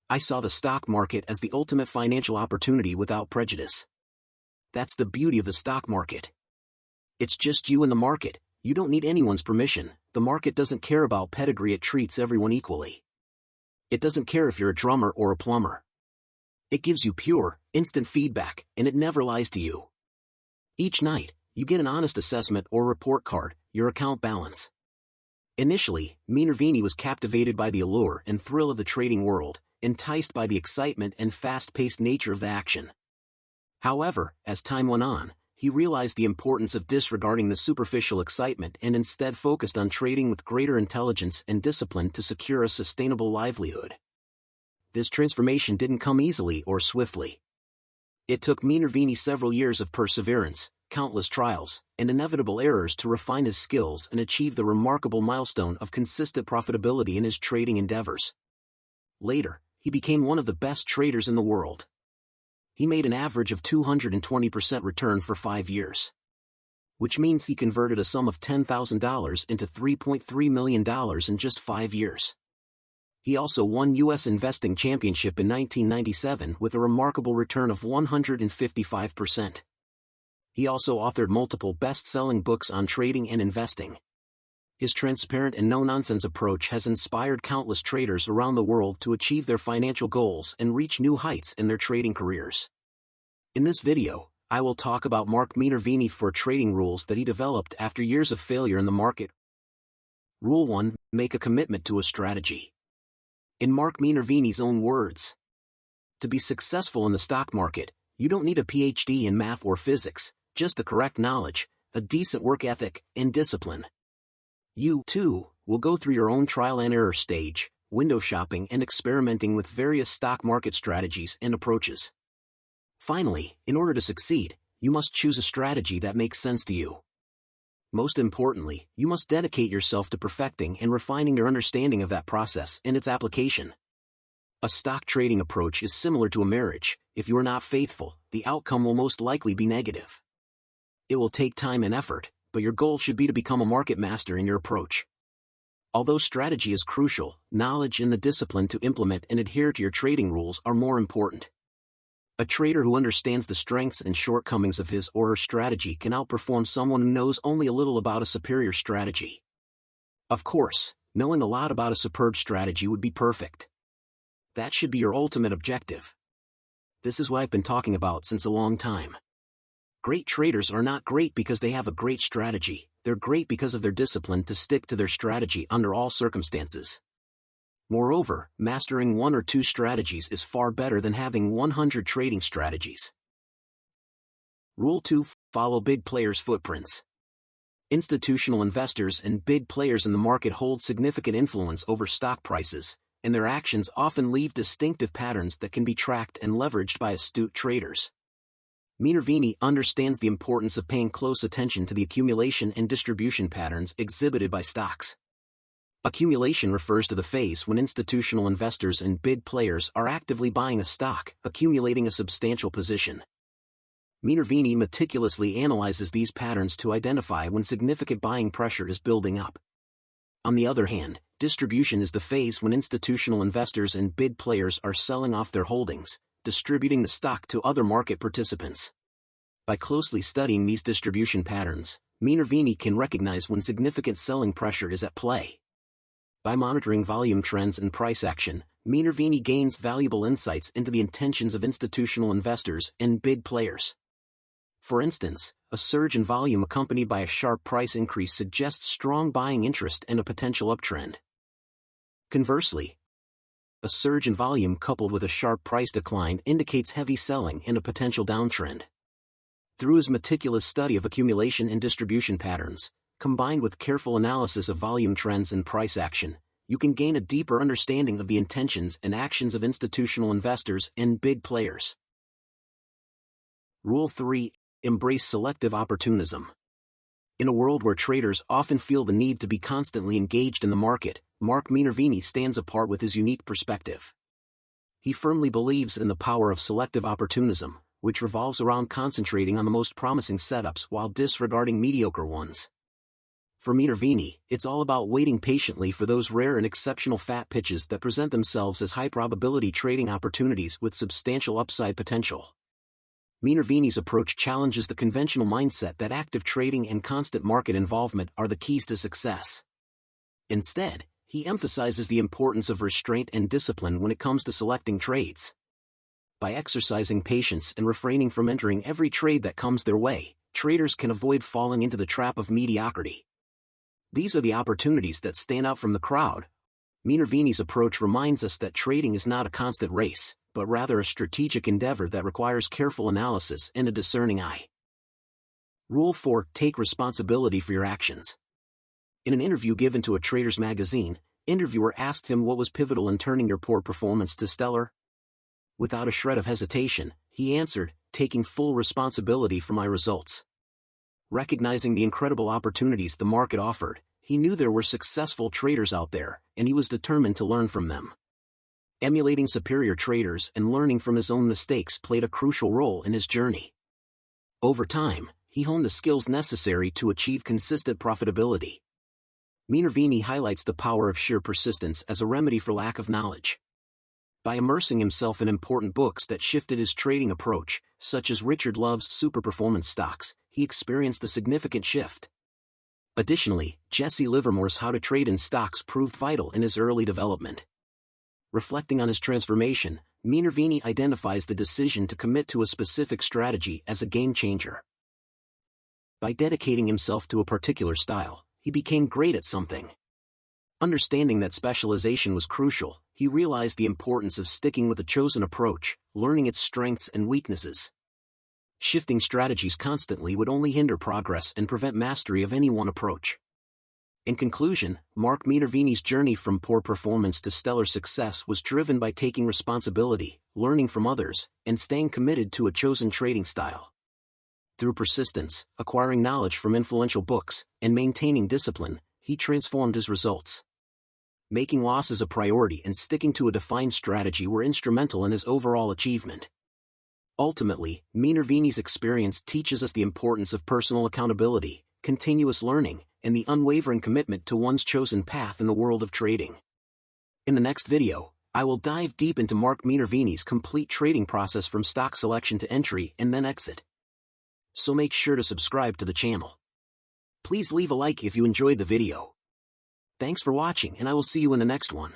I saw the stock market as the ultimate financial opportunity without prejudice. That's the beauty of the stock market. It's just you and the market. You don't need anyone's permission. The market doesn't care about pedigree, it treats everyone equally. It doesn't care if you're a drummer or a plumber. It gives you pure, instant feedback, and it never lies to you. Each night, you get an honest assessment or report card, your account balance. Initially, Minervini was captivated by the allure and thrill of the trading world, enticed by the excitement and fast-paced nature of the action. However, as time went on, he realized the importance of disregarding the superficial excitement and instead focused on trading with greater intelligence and discipline to secure a sustainable livelihood. This transformation didn't come easily or swiftly. It took Minervini several years of perseverance, countless trials, and inevitable errors to refine his skills and achieve the remarkable milestone of consistent profitability in his trading endeavors. Later, he became one of the best traders in the world. He made an average of 220% return for 5 years. Which means he converted a sum of $10,000 into $3.3 million in just 5 years. He also won U.S. Investing Championship in 1997 with a remarkable return of 155%. He also authored multiple best-selling books on trading and investing. His transparent and no-nonsense approach has inspired countless traders around the world to achieve their financial goals and reach new heights in their trading careers. In this video, I will talk about Mark Minervini 4 trading rules that he developed after years of failure in the market. Rule 1: Make a commitment to a strategy. In Mark Minervini's own words, to be successful in the stock market, you don't need a PhD in math or physics, just the correct knowledge, a decent work ethic, and discipline. You, too, will go through your own trial and error stage, window shopping and experimenting with various stock market strategies and approaches. Finally, in order to succeed, you must choose a strategy that makes sense to you. Most importantly, you must dedicate yourself to perfecting and refining your understanding of that process and its application. A stock trading approach is similar to a marriage. If you are not faithful, the outcome will most likely be negative. It will take time and effort, but your goal should be to become a market master in your approach. Although strategy is crucial, knowledge and the discipline to implement and adhere to your trading rules are more important. A trader who understands the strengths and shortcomings of his or her strategy can outperform someone who knows only a little about a superior strategy. Of course, knowing a lot about a superb strategy would be perfect. That should be your ultimate objective. This is what I've been talking about since a long time. Great traders are not great because they have a great strategy, they're great because of their discipline to stick to their strategy under all circumstances. Moreover, mastering 1 or 2 strategies is far better than having 100 trading strategies. Rule 2: Follow big players' footprints. Institutional investors and big players in the market hold significant influence over stock prices, and their actions often leave distinctive patterns that can be tracked and leveraged by astute traders. Minervini understands the importance of paying close attention to the accumulation and distribution patterns exhibited by stocks. Accumulation refers to the phase when institutional investors and big players are actively buying a stock, accumulating a substantial position. Minervini meticulously analyzes these patterns to identify when significant buying pressure is building up. On the other hand, distribution is the phase when institutional investors and big players are selling off their holdings, distributing the stock to other market participants. By closely studying these distribution patterns, Minervini can recognize when significant selling pressure is at play. By monitoring volume trends and price action, Minervini gains valuable insights into the intentions of institutional investors and big players. For instance, a surge in volume accompanied by a sharp price increase suggests strong buying interest and a potential uptrend. Conversely, a surge in volume coupled with a sharp price decline indicates heavy selling and a potential downtrend. Through his meticulous study of accumulation and distribution patterns, combined with careful analysis of volume trends and price action, you can gain a deeper understanding of the intentions and actions of institutional investors and big players. Rule 3: Embrace selective opportunism. In a world where traders often feel the need to be constantly engaged in the market, Mark Minervini stands apart with his unique perspective. He firmly believes in the power of selective opportunism, which revolves around concentrating on the most promising setups while disregarding mediocre ones. For Minervini, it's all about waiting patiently for those rare and exceptional fat pitches that present themselves as high-probability trading opportunities with substantial upside potential. Minervini's approach challenges the conventional mindset that active trading and constant market involvement are the keys to success. Instead, he emphasizes the importance of restraint and discipline when it comes to selecting trades. By exercising patience and refraining from entering every trade that comes their way, traders can avoid falling into the trap of mediocrity. These are the opportunities that stand out from the crowd. Minervini's approach reminds us that trading is not a constant race, but rather a strategic endeavor that requires careful analysis and a discerning eye. Rule 4: Take responsibility for your actions. In an interview given to a trader's magazine, interviewer asked him what was pivotal in turning your poor performance to stellar. Without a shred of hesitation, he answered, "Taking full responsibility for my results." Recognizing the incredible opportunities the market offered, he knew there were successful traders out there, and he was determined to learn from them. Emulating superior traders and learning from his own mistakes played a crucial role in his journey. Over time, he honed the skills necessary to achieve consistent profitability. Minervini highlights the power of sheer persistence as a remedy for lack of knowledge. By immersing himself in important books that shifted his trading approach, such as Richard Love's Superperformance Stocks, he experienced a significant shift. Additionally, Jesse Livermore's How to Trade in Stocks proved vital in his early development. Reflecting on his transformation, Minervini identifies the decision to commit to a specific strategy as a game changer. By dedicating himself to a particular style, he became great at something. Understanding that specialization was crucial, he realized the importance of sticking with a chosen approach, learning its strengths and weaknesses. Shifting strategies constantly would only hinder progress and prevent mastery of any one approach. In conclusion, Mark Minervini's journey from poor performance to stellar success was driven by taking responsibility, learning from others, and staying committed to a chosen trading style. Through persistence, acquiring knowledge from influential books, and maintaining discipline, he transformed his results. Making losses a priority and sticking to a defined strategy were instrumental in his overall achievement. Ultimately, Minervini's experience teaches us the importance of personal accountability, continuous learning, and the unwavering commitment to one's chosen path in the world of trading. In the next video, I will dive deep into Mark Minervini's complete trading process from stock selection to entry and then exit. So make sure to subscribe to the channel. Please leave a like if you enjoyed the video. Thanks for watching, and I will see you in the next one.